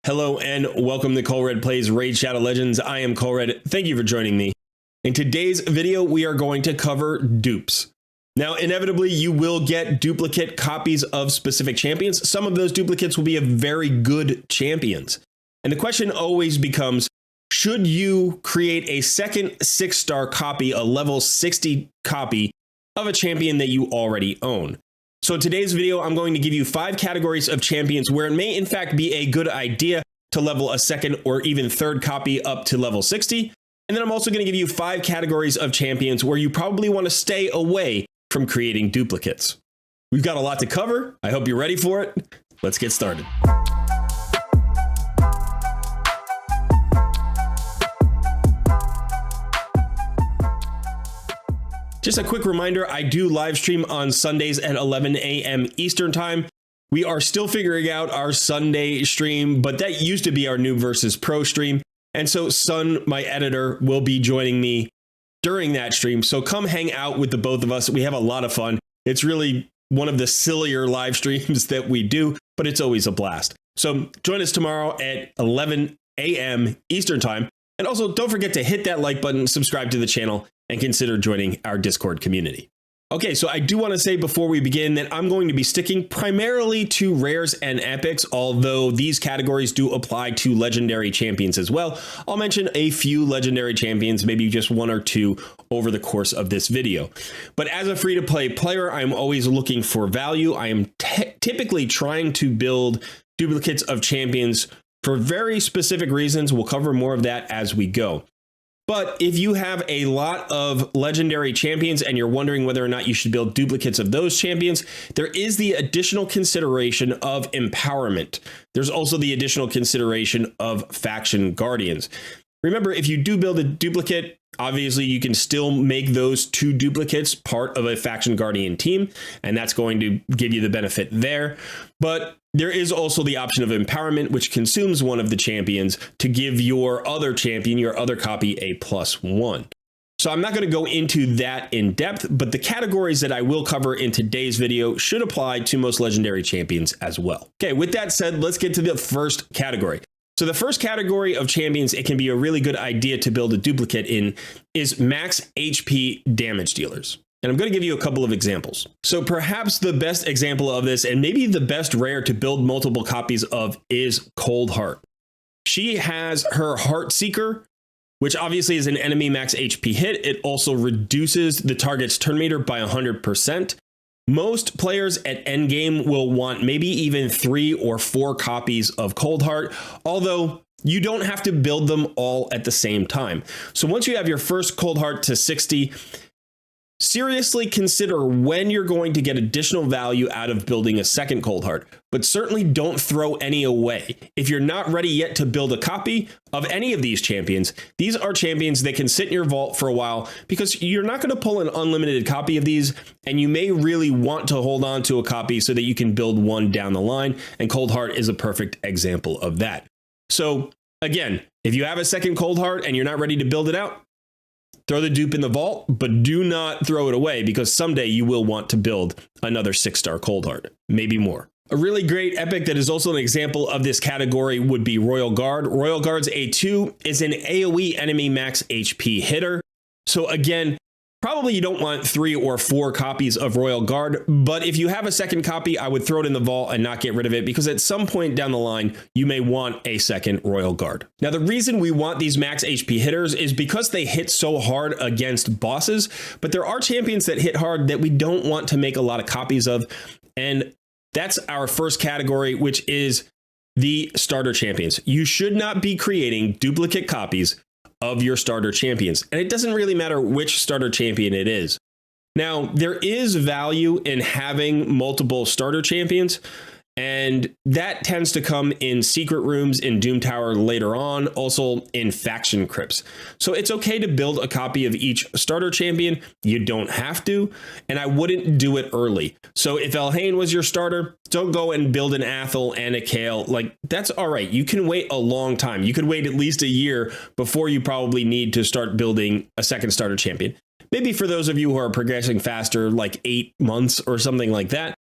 Hello and welcome to Colred Plays Raid Shadow Legends. I am Colred. Thank you for joining me. In today's video, we are going to cover dupes. Now, inevitably, you will get duplicate copies of specific champions. Some of those duplicates will be of very good champions. And the question always becomes, should you create a second 6-star copy, a level 60 copy of a champion that you already own? So in today's video, I'm going to give you 5 categories of champions where it may in fact be a good idea to level a second or even third copy up to level 60. And then I'm also going to give you 5 categories of champions where you probably want to stay away from creating duplicates. We've got a lot to cover. I hope you're ready for it. Let's get started. Just a quick reminder, I do live stream on Sundays at 11 a.m. Eastern time. We are still figuring out our Sunday stream, but that used to be our Noob versus Pro stream. And so Sun, my editor, will be joining me during that stream. So come hang out with the both of us. We have a lot of fun. It's really one of the sillier live streams that we do, but it's always a blast. So join us tomorrow at 11 a.m. Eastern time. And also don't forget to hit that like button, subscribe to the channel, and consider joining our Discord community. Okay, so I do want to say before we begin that I'm going to be sticking primarily to rares and epics, although these categories do apply to legendary champions as well. I'll mention a few legendary champions, maybe just 1 or 2 over the course of this video. But as a free-to-play player, I'm always looking for value. I am typically trying to build duplicates of champions for very specific reasons. We'll cover more of that as we go. But if you have a lot of legendary champions and you're wondering whether or not you should build duplicates of those champions, there is the additional consideration of empowerment. There's also the additional consideration of faction guardians. Remember, if you do build a duplicate, obviously you can still make those 2 duplicates part of a faction guardian team, and that's going to give you the benefit there. But there is also the option of empowerment, which consumes one of the champions to give your other champion, your other copy, a +1. So I'm not going to go into that in depth, but the categories that I will cover in today's video should apply to most legendary champions as well. Okay, with that said, let's get to the first category. So the first category of champions it can be a really good idea to build a duplicate in is max HP damage dealers. And I'm going to give you a couple of examples. So perhaps the best example of this, and maybe the best rare to build multiple copies of, is Cold Heart. She has her Heart Seeker, which obviously is an enemy max HP hit. It also reduces the target's turn meter by 100%. Most players at endgame will want maybe even 3 or 4 copies of Cold Heart, although you don't have to build them all at the same time. So once you have your first Cold Heart to 60, seriously consider when you're going to get additional value out of building a second Cold Heart, but certainly don't throw any away. If you're not ready yet to build a copy of any of these champions, these are champions that can sit in your vault for a while because you're not going to pull an unlimited copy of these, and you may really want to hold on to a copy so that you can build one down the line, and Cold Heart is a perfect example of that. So again, if you have a second Cold Heart and you're not ready to build it out, throw the dupe in the vault, but do not throw it away because someday you will want to build another 6-star Cold Heart, maybe more. A really great epic that is also an example of this category would be Royal Guard. Royal Guard's A2 is an AoE enemy max HP hitter. So again, probably you don't want 3 or 4 copies of Royal Guard, but if you have a second copy, I would throw it in the vault and not get rid of it because at some point down the line, you may want a second Royal Guard. Now, the reason we want these max HP hitters is because they hit so hard against bosses, but there are champions that hit hard that we don't want to make a lot of copies of, and that's our first category, which is the starter champions. You should not be creating duplicate copies of your starter champions. And it doesn't really matter which starter champion it is. Now, there is value in having multiple starter champions, and that tends to come in secret rooms in Doom Tower later on, also in faction crypts. So it's okay to build a copy of each starter champion. You don't have to, and I wouldn't do it early. So if Elhain was your starter, don't go and build an Athel and a Kale. Like, that's all right. You can wait a long time. You could wait at least a year before you probably need to start building a second starter champion. Maybe for those of you who are progressing faster, like 8 months or something like that.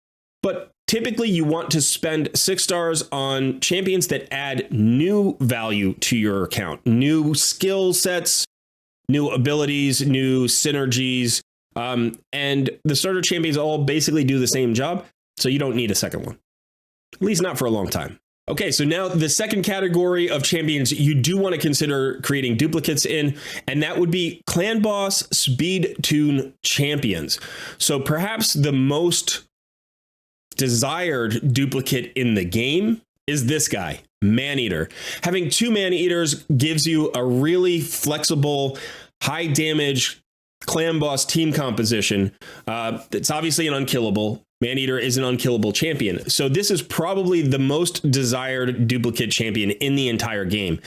But Typically, you want to spend 6 stars on champions that add new value to your account, new skill sets, new abilities, new synergies, and the starter champions all basically do the same job, so you don't need a second one, at least not for a long time. Okay, so now the second category of champions you do want to consider creating duplicates in, and that would be Clan Boss Speed Tune champions. So perhaps the most desired duplicate in the game is this guy, Maneater. Having 2 Maneaters gives you a really flexible, high damage Clan Boss team composition. It's obviously an unkillable. Maneater is an unkillable champion. So this is probably the most desired duplicate champion in the entire game,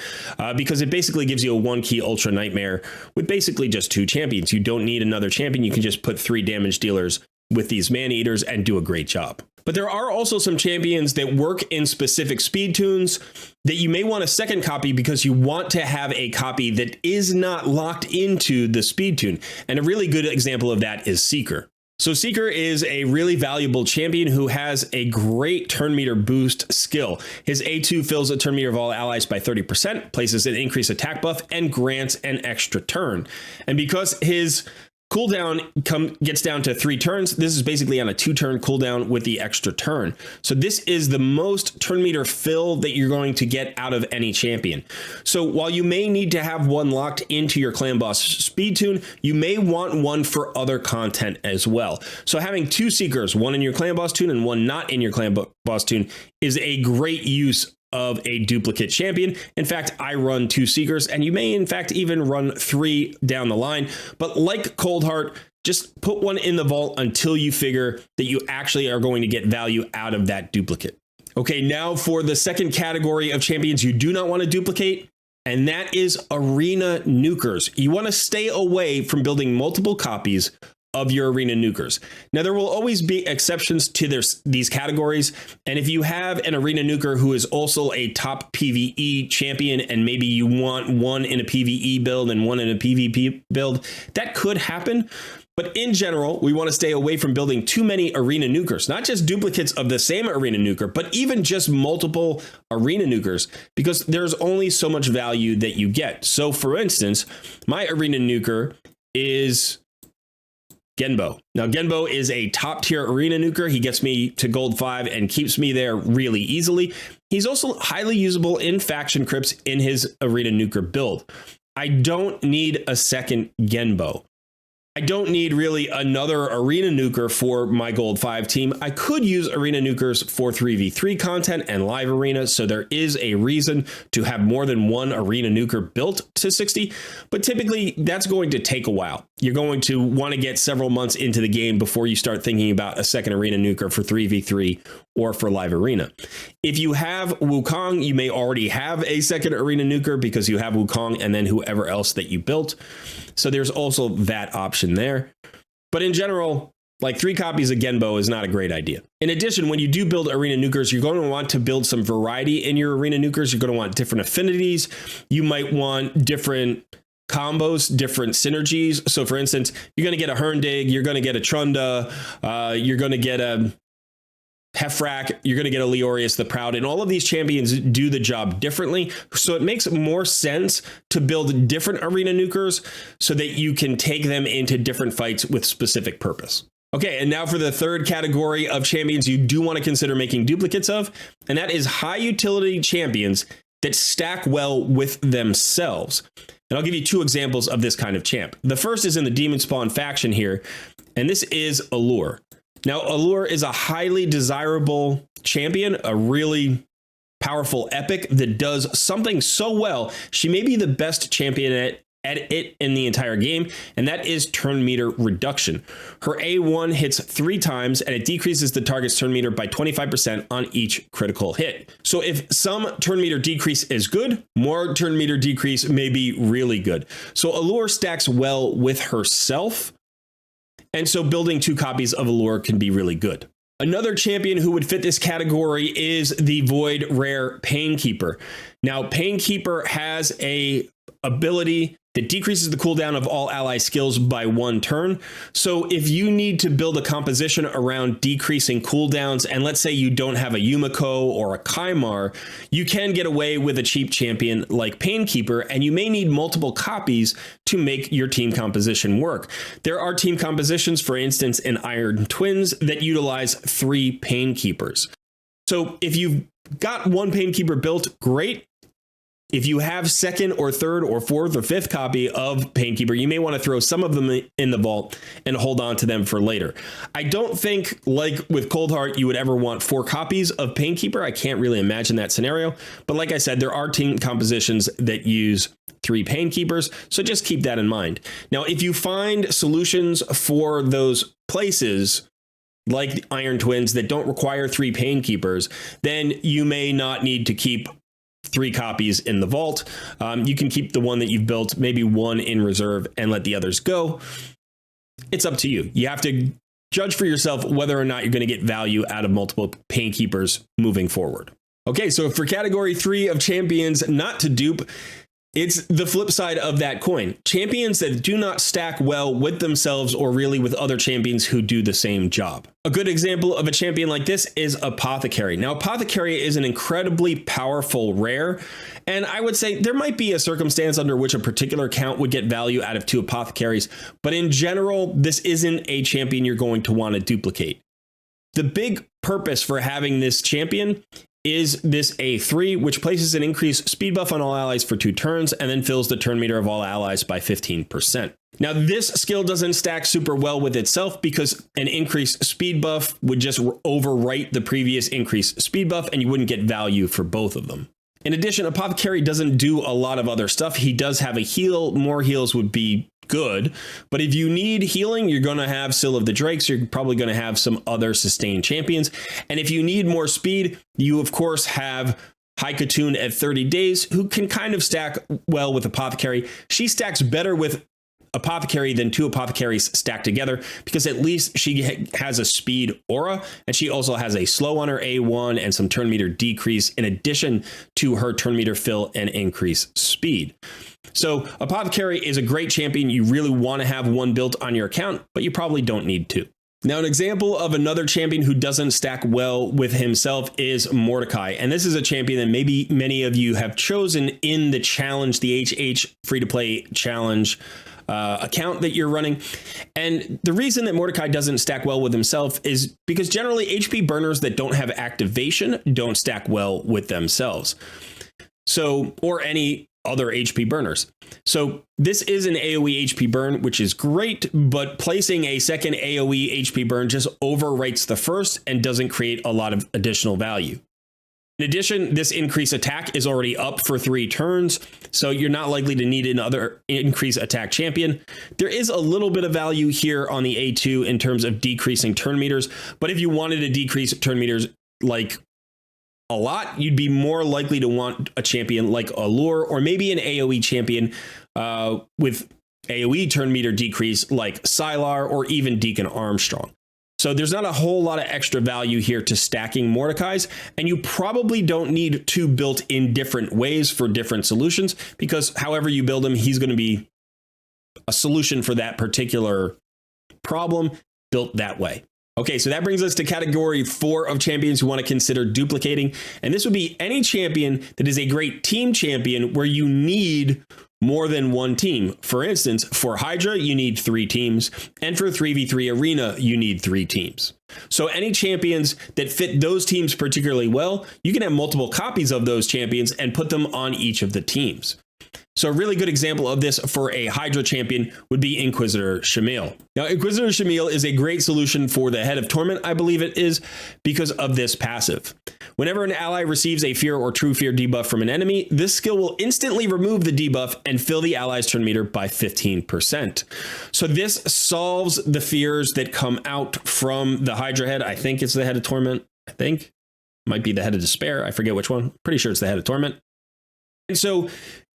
because it basically gives you a 1-key Ultra Nightmare with basically just 2 champions. You don't need another champion. You can just put 3 damage dealers with these Maneaters and do a great job. But there are also some champions that work in specific speed tunes that you may want a second copy because you want to have a copy that is not locked into the speed tune. And a really good example of that is Seeker. So Seeker is a really valuable champion who has a great turn meter boost skill. His A2 fills a turn meter of all allies by 30%, places an increased attack buff, and grants an extra turn. And because his cooldown gets down to 3 turns, this is basically on a 2-turn cooldown with the extra turn. So this is the most turn meter fill that you're going to get out of any champion. So while you may need to have one locked into your Clan Boss speed tune, you may want one for other content as well. So having 2 Seekers, one in your Clan Boss tune and one not in your Clan Boss tune, is a great use of a duplicate champion. In fact, I run 2 Seekers, and you may in fact even run 3 down the line. But like Coldheart, just put one in the vault until you figure that you actually are going to get value out of that duplicate. Okay, now for the second category of champions you do not want to duplicate, and that is Arena Nukers. You want to stay away from building multiple copies of your Arena Nukers. Now, there will always be exceptions to these categories, and if you have an Arena Nuker who is also a top PvE champion, and maybe you want one in a PvE build and one in a PvP build, that could happen. But in general, we want to stay away from building too many Arena Nukers, not just duplicates of the same Arena Nuker, but even just multiple Arena Nukers, because there's only so much value that you get. So for instance, my Arena Nuker is Genbo. Now, Genbo is a top tier Arena Nuker. He gets me to gold 5 and keeps me there really easily. He's also highly usable in faction crypts in his Arena Nuker build. I don't need a second Genbo. I don't need really another Arena Nuker for my Gold 5 team. I could use Arena Nukers for 3v3 content and live arena, so there is a reason to have more than one Arena Nuker built to 60, but typically that's going to take a while. You're going to want to get several months into the game before you start thinking about a second Arena Nuker for 3v3 or for live arena. If you have Wukong, you may already have a second Arena Nuker because you have Wukong and then whoever else that you built. So there's also that option there. But in general, like 3 copies of Genbo is not a great idea. In addition, when you do build Arena Nukers, you're going to want to build some variety in your Arena Nukers. You're going to want different affinities. You might want different combos, different synergies. So for instance, you're going to get a Herndig, you're going to get a Trunda, you're going to get a Hefrak, you're going to get a Leorius the Proud, and all of these champions do the job differently. So it makes more sense to build different Arena Nukers so that you can take them into different fights with specific purpose. Okay, and now for the third category of champions you do want to consider making duplicates of, and that is high utility champions that stack well with themselves. And I'll give you 2 examples of this kind of champ. The first is in the Demon Spawn faction here, and this is Allure. Now, Allure is a highly desirable champion, a really powerful epic that does something so well. She may be the best champion at it in the entire game, and that is turn meter reduction. Her A1 hits 3 times, and it decreases the target's turn meter by 25% on each critical hit. So if some turn meter decrease is good, more turn meter decrease may be really good. So Allure stacks well with herself, and so building 2 copies of Allure can be really good. Another champion who would fit this category is the Void Rare Painkeeper. Now, Painkeeper has a ability that decreases the cooldown of all ally skills by 1 turn. So if you need to build a composition around decreasing cooldowns, and let's say you don't have a Yumiko or a Kaimar, you can get away with a cheap champion like Painkeeper, and you may need multiple copies to make your team composition work. There are team compositions, for instance, in Iron Twins that utilize 3 Painkeepers. So if you've got 1 Painkeeper built, great. If you have 2nd or 3rd or 4th or 5th copy of Painkeeper, you may want to throw some of them in the vault and hold on to them for later. I don't think, like with Coldheart, you would ever want 4 copies of Painkeeper. I can't really imagine that scenario. But like I said, there are team compositions that use 3 Painkeepers, so just keep that in mind. Now, if you find solutions for those places, like the Iron Twins, that don't require 3 Painkeepers, then you may not need to keep 3 copies in the vault. You can keep the one that you've built, maybe 1 in reserve, and let the others go. It's up to you. You have to judge for yourself whether or not you're going to get value out of multiple Painkeepers moving forward. Okay, so for category 3 of champions not to dupe, it's the flip side of that coin. Champions that do not stack well with themselves or really with other champions who do the same job. A good example of a champion like this is Apothecary. Now, Apothecary is an incredibly powerful rare, and I would say there might be a circumstance under which a particular account would get value out of 2 Apothecaries, but in general, this isn't a champion you're going to want to duplicate. The big purpose for having this champion is this A3, which places an increased speed buff on all allies for 2 turns and then fills the turn meter of all allies by 15%. Now, this skill doesn't stack super well with itself because an increased speed buff would just overwrite the previous increased speed buff and you wouldn't get value for both of them. In addition, Apothecary doesn't do a lot of other stuff. He does have a heal. More heals would be good. But if you need healing, you're going to have Seal of the Drakes. You're probably going to have some other sustained champions. And if you need more speed, you, of course, have Haikatun at 30 days, who can kind of stack well with Apothecary. She stacks better with Apothecary than 2 Apothecaries stacked together because at least she has a speed aura, and she also has a slow on her A1 and some turn meter decrease in addition to her turn meter fill and increase speed. So Apothecary is a great champion. You really want to have 1 built on your account, but you probably don't need 2. Now, an example of another champion who doesn't stack well with himself is Mordecai. And this is a champion that maybe many of you have chosen in the challenge, the HH free-to-play challenge account that you're running. And the reason that Mordecai doesn't stack well with himself is because generally HP burners that don't have activation don't stack well with themselves. So, or any other HP burners. So this is an AoE HP burn, which is great, but placing a second AoE HP burn just overwrites the first and doesn't create a lot of additional value. In addition, this increased attack is already up for 3 turns, so you're not likely to need another increased attack champion. There is a little bit of value here on the A2 in terms of decreasing turn meters, but if you wanted to decrease turn meters like a lot, you'd be more likely to want a champion like Allure or maybe an AoE champion with AoE turn meter decrease like Sylar or even Deacon Armstrong. So there's not a whole lot of extra value here to stacking Mordecai's, and you probably don't need 2 built in different ways for different solutions because however you build him, he's going to be a solution for that particular problem built that way. Okay, so that brings us to category 4 of champions who want to consider duplicating. And this would be any champion that is a great team champion where you need more than 1 team. For instance, for Hydra, you need 3 teams. And for 3v3 Arena, you need 3 teams. So any champions that fit those teams particularly well, you can have multiple copies of those champions and put them on each of the teams. So a really good example of this for a Hydra champion would be Inquisitor Shamil. Now, Inquisitor Shamil is a great solution for the Head of Torment, I believe it is, because of this passive. Whenever an ally receives a Fear or True Fear debuff from an enemy, this skill will instantly remove the debuff and fill the ally's turn meter by 15%. So this solves the fears that come out from the Hydra head. I think it's the Head of Torment. I think. Might be the Head of Despair. I forget which one. Pretty sure it's the Head of Torment. And so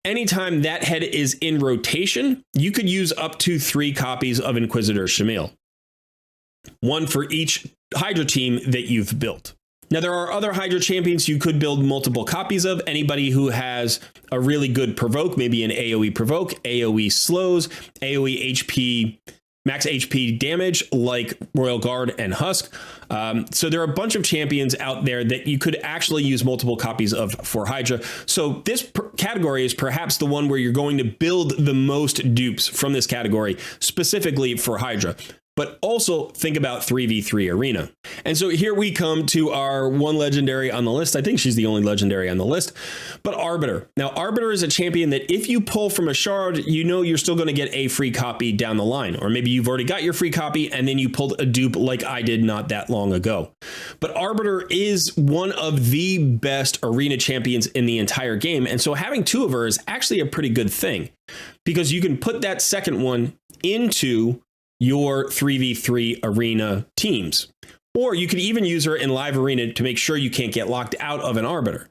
anytime that head is in rotation, you could use up to 3 copies of Inquisitor Shamil. 1 for each Hydra team that you've built. Now, there are other Hydra champions you could build multiple copies of. Anybody who has a really good provoke, maybe an AoE provoke, AoE slows, AoE HP, max HP damage like Royal Guard and Husk. So there are a bunch of champions out there that you could actually use multiple copies of for Hydra. So this category is perhaps the one where you're going to build the most dupes from this category specifically for Hydra. But also think about 3v3 arena. And so here we come to our one legendary on the list. I think she's the only legendary on the list, but Arbiter. Now, Arbiter is a champion that if you pull from a shard, you know you're still going to get a free copy down the line. Or maybe you've already got your free copy and then you pulled a dupe like I did not that long ago. But Arbiter is one of the best arena champions in the entire game. And so having two of her is actually a pretty good thing because you can put that second one into your 3v3 arena teams. Or you could even use her in live arena to make sure you can't get locked out of an Arbiter.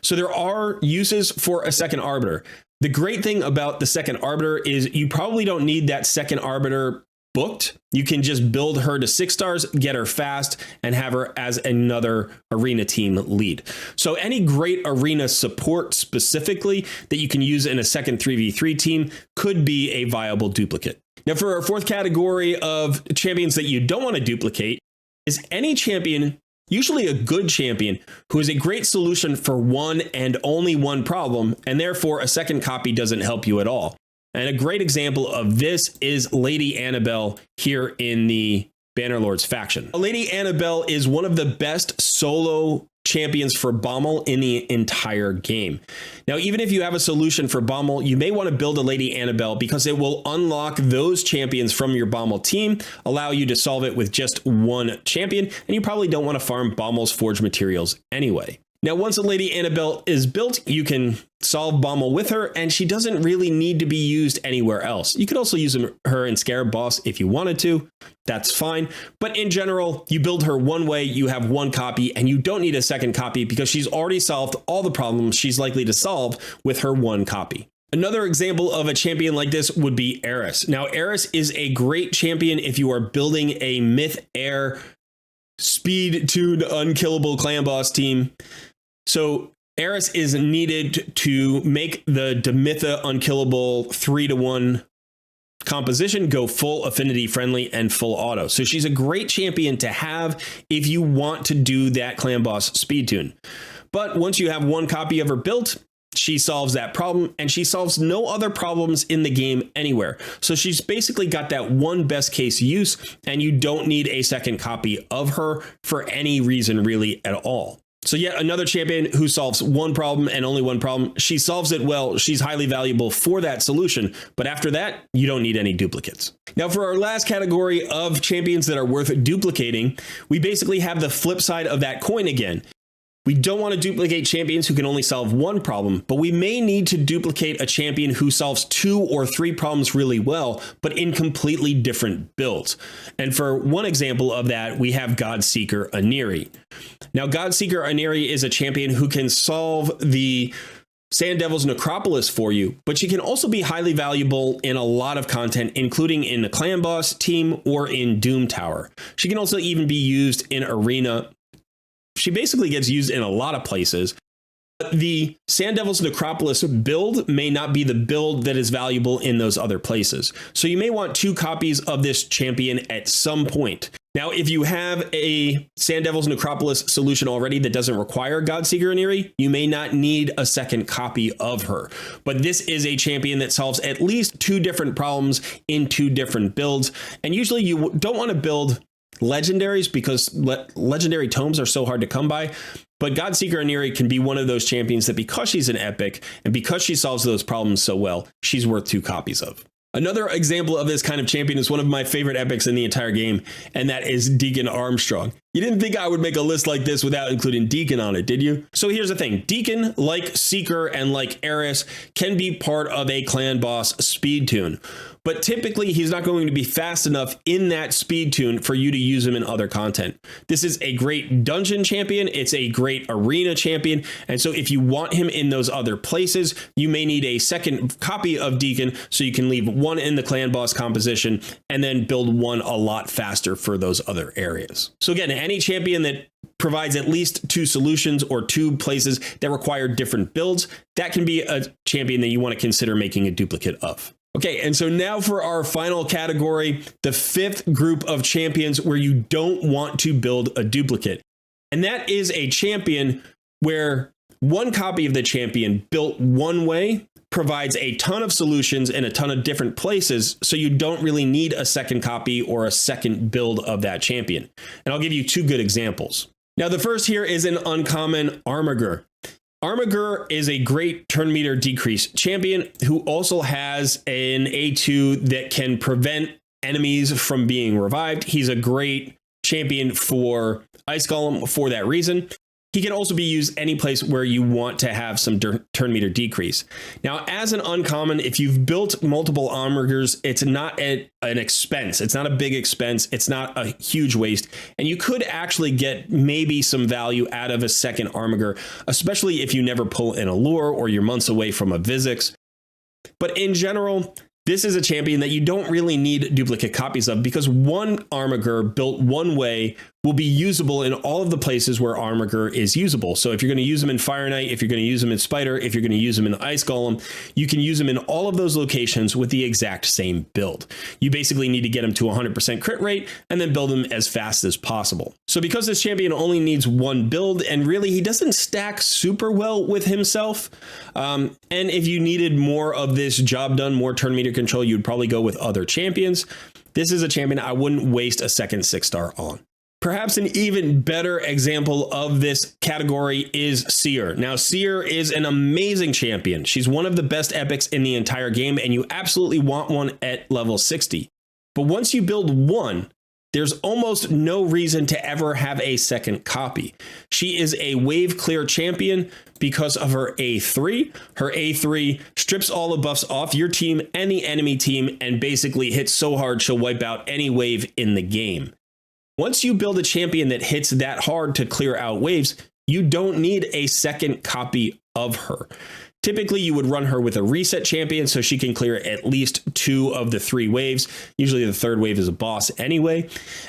So there are uses for a second Arbiter. The great thing about the second Arbiter is you probably don't need that second Arbiter booked. You can just build her to 6 stars, get her fast, and have her as another arena team lead. So any great arena support specifically that you can use in a second 3v3 team could be a viable duplicate. Now, for our fourth category of champions that you don't want to duplicate is any champion, usually a good champion, who is a great solution for one and only one problem, and therefore a second copy doesn't help you at all. And a great example of this is Lady Annabelle here in the Bannerlords faction. Lady Annabelle is one of the best solo champions for Bommel in the entire game. Now, even if you have a solution for Bommel, you may want to build a Lady Annabelle because it will unlock those champions from your Bommel team, allow you to solve it with just one champion, and you probably don't want to farm Bommel's forge materials anyway. Now, once a Lady Annabelle is built, you can solve Bommel with her, and she doesn't really need to be used anywhere else. You could also use her in Scarab Boss if you wanted to. That's fine. But in general, you build her one way, you have one copy, and you don't need a second copy because she's already solved all the problems she's likely to solve with her one copy. Another example of a champion like this would be Eris. Now, Eris is a great champion if you are building a Myth Air speed-tuned unkillable clan boss team. So Eris is needed to make the Demitha unkillable 3-to-1 composition go full affinity friendly and full auto. So she's a great champion to have if you want to do that clan boss speed tune. But once you have one copy of her built, she solves that problem, and she solves no other problems in the game anywhere. So she's basically got that one best case use, and you don't need a second copy of her for any reason really at all. So yet another champion who solves one problem and only one problem. She solves it well. She's highly valuable for that solution. But after that, you don't need any duplicates. Now, for our last category of champions that are worth duplicating, we basically have the flip side of that coin again. We don't want to duplicate champions who can only solve one problem, but we may need to duplicate a champion who solves 2 or 3 problems really well, but in completely different builds. And for one example of that, we have Godseeker Aniri. Now, Godseeker Aniri is a champion who can solve the Sand Devil's Necropolis for you, but she can also be highly valuable in a lot of content, including in the Clan Boss team or in Doom Tower. She can also even be used in Arena. She basically gets used in a lot of places. But the Sand Devil's Necropolis build may not be the build that is valuable in those other places. So you may want 2 copies of this champion at some point. Now, if you have a Sand Devil's Necropolis solution already that doesn't require Godseeker Aniri, you may not need a second copy of her. But this is a champion that solves at least 2 different problems in 2 different builds. And usually you don't want to build legendaries because legendary tomes are so hard to come by. But Godseeker Aniri can be one of those champions that because she's an epic and because she solves those problems so well, she's worth 2 copies of. Another example of this kind of champion is one of my favorite epics in the entire game, and that is Deacon Armstrong. You didn't think I would make a list like this without including Deacon on it, did you? So here's the thing. Deacon, like Seeker and like Eris, can be part of a clan boss speed tune. but typically he's not going to be fast enough in that speed tune for you to use him in other content. This is a great dungeon champion. It's a great arena champion. And so if you want him in those other places, you may need a second copy of Deacon so you can leave one in the clan boss composition and then build one a lot faster for those other areas. So again, any champion that provides at least two solutions or two places that require different builds, that can be a champion that you want to consider making a duplicate of. Okay, and so now for our final category, the fifth group of champions where you don't want to build a duplicate. And that is a champion where one copy of the champion built one way provides a ton of solutions in a ton of different places, so you don't really need a second copy or a second build of that champion. And I'll give you two good examples. Now, the first here is an uncommon Armiger. Armiger is a great turn meter decrease champion who also has an A2 that can prevent enemies from being revived. He's a great champion for Ice Golem for that reason. He can also be used any place where you want to have some turn meter decrease. Now, as an uncommon, if you've built multiple Armigers, it's not an expense. It's not a big expense. It's not a huge waste. And you could actually get maybe some value out of a second Armiger, especially if you never pull in a lure or you're months away from a Vizix. But in general, this is a champion that you don't really need duplicate copies of because one Armiger built one way will be usable in all of the places where Armiger is usable. So if you're going to use them in Fire Knight, if you're going to use them in Spider, if you're going to use them in Ice Golem, you can use them in all of those locations with the exact same build. You basically need to get them to 100% crit rate and then build them as fast as possible. So because this champion only needs one build and really he doesn't stack super well with himself, and if you needed more of this job done, more turn meter control, you'd probably go with other champions. This is a champion I wouldn't waste a second 6-star on. Perhaps an even better example of this category is Seer. Now, Seer is an amazing champion. She's one of the best epics in the entire game, and you absolutely want one at level 60. But once you build one, there's almost no reason to ever have a second copy. She is a wave clear champion because of her A3. Her A3 strips all the buffs off your team and the enemy team and basically hits so hard she'll wipe out any wave in the game. Once you build a champion that hits that hard to clear out waves, you don't need a second copy of her. Typically, you would run her with a reset champion so she can clear at least 2 of the 3 waves. Usually the third wave is a boss anyway.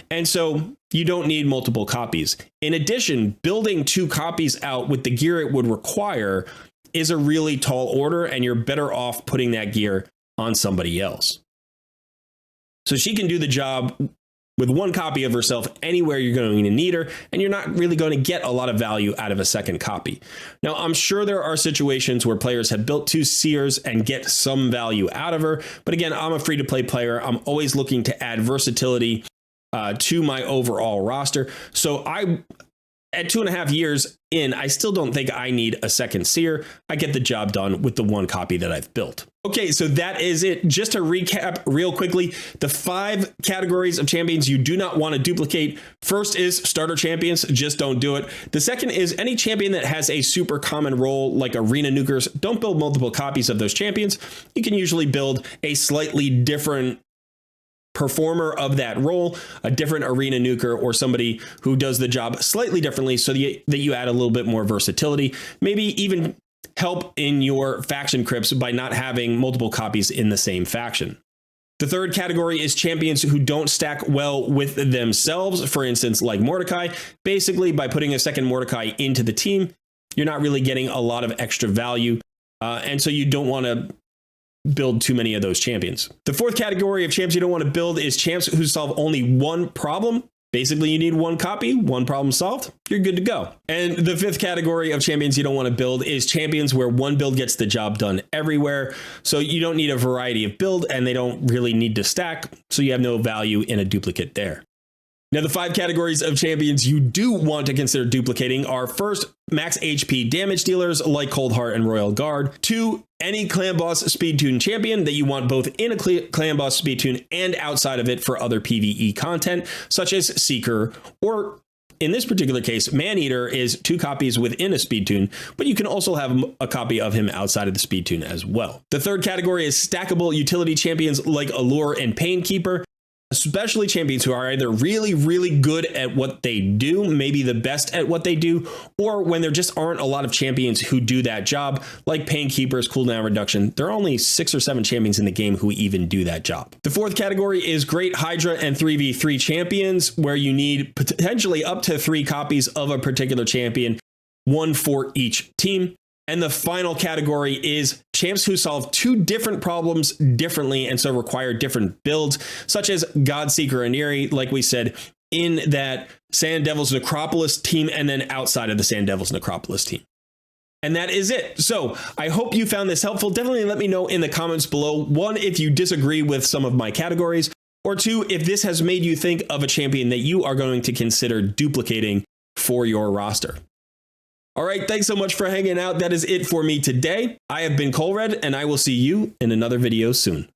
And so you don't need multiple copies. In addition, building 2 copies out with the gear it would require is a really tall order, and you're better off putting that gear on somebody else. So she can do the job with 1 copy of herself anywhere you're going to need her, and you're not really going to get a lot of value out of a second copy. Now, I'm sure there are situations where players have built 2 Seers and get some value out of her, but again, I'm a free-to-play player. I'm always looking to add versatility to my overall roster. So at 2.5 years in, I still don't think I need a second Seer. I get the job done with the 1 copy that I've built. Okay, so that is it. Just to recap real quickly, the 5 categories of champions you do not want to duplicate. First is starter champions, just don't do it. The second is any champion that has a super common role like arena nukers. Don't build multiple copies of those champions. You can usually build a slightly different performer of that role, a different arena nuker, or somebody who does the job slightly differently so that you add a little bit more versatility. Maybe even help in your faction crypts by not having multiple copies in the same faction. The third category is champions who don't stack well with themselves. For instance, like Mordecai. Basically, by putting a second Mordecai into the team, you're not really getting a lot of extra value. And so you don't want to build too many of those champions. The fourth category of champs you don't want to build is champs who solve only one problem. Basically, you need 1 copy, 1 problem solved, you're good to go. And the fifth category of champions you don't want to build is champions where 1 build gets the job done everywhere. So you don't need a variety of build and they don't really need to stack. So you have no value in a duplicate there. Now, the 5 categories of champions you do want to consider duplicating are: first, max HP damage dealers like Cold Heart and Royal Guard. 2, any clan boss speed tune champion that you want both in a clan boss speed tune and outside of it for other PvE content, such as Seeker or in this particular case, Maneater is 2 copies within a speed tune, but you can also have a copy of him outside of the speed tune as well. The third category is stackable utility champions like Allure and Painkeeper, especially champions who are either really, really good at what they do, maybe the best at what they do, or when there just aren't a lot of champions who do that job, like Painkeeper's cooldown reduction. There are only 6 or 7 champions in the game who even do that job. The fourth category is Great Hydra and 3v3 champions, where you need potentially up to 3 copies of a particular champion, 1 for each team. And the final category is champs who solve 2 different problems differently and so require different builds, such as Godseeker and Eerie, like we said, in that Sand Devils Necropolis team and then outside of the Sand Devils Necropolis team. And that is it. So I hope you found this helpful. Definitely let me know in the comments below, 1, if you disagree with some of my categories, or 2, if this has made you think of a champion that you are going to consider duplicating for your roster. All right, thanks so much for hanging out. That is it for me today. I have been Colred, and I will see you in another video soon.